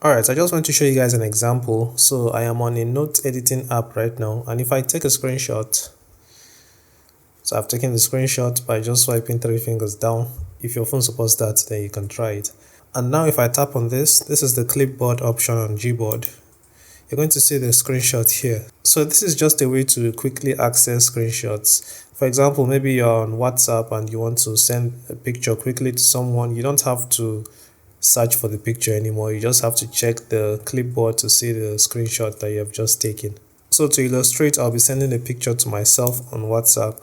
Alright, I just want to show you guys an example. So I am on a note editing app right now, and if I take a screenshot, so I've taken the screenshot by just swiping 3 fingers down. If your phone supports that, then you can try it. And now if I tap on this is the clipboard option on Gboard. You're going to see the screenshot here. So this is just a way to quickly access screenshots. For example, maybe you're on WhatsApp and you want to send a picture quickly to someone. You don't have to search for the picture anymore. You just have to check the clipboard to see the screenshot that you have just taken. So to illustrate, I'll be sending a picture to myself on WhatsApp.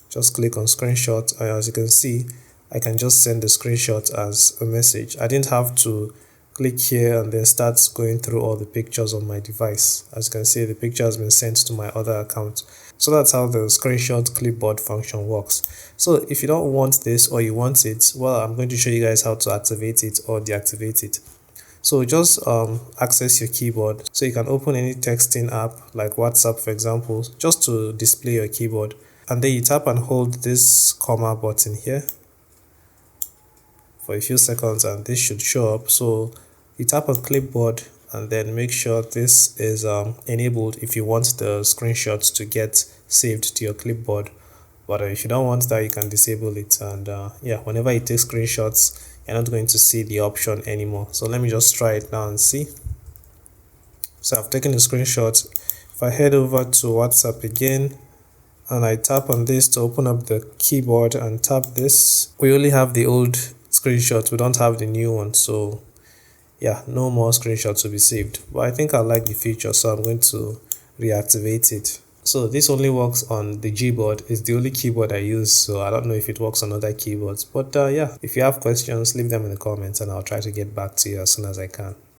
Just click on screenshot, and as you can see, I can just send the screenshot as a message. I didn't have to click here and then start going through all the pictures on my device. As you can see, the picture has been sent to my other account. So that's how the screenshot clipboard function works. So if you don't want this or you want it, well, I'm going to show you guys how to activate it or deactivate it. So just access your keyboard. So you can open any texting app like WhatsApp, for example, just to display your keyboard. And then you tap and hold this comma button here for a few seconds, and this should show up. So you tap on clipboard and then make sure this is enabled if you want the screenshots to get saved to your clipboard. But if you don't want that, you can disable it, and yeah, whenever you take screenshots, you're not going to see the option anymore. So let me just try it now and see. So I've taken the screenshot. If I head over to WhatsApp again and I tap on this to open up the keyboard and tap this, we only have the old screenshots, we don't have the new one. So yeah, no more screenshots will be saved. But I think I like the feature, so I'm going to reactivate it. So this only works on the Gboard. It's the only keyboard I use, so I don't know if it works on other keyboards. But yeah, if you have questions, leave them in the comments and I'll try to get back to you as soon as I can.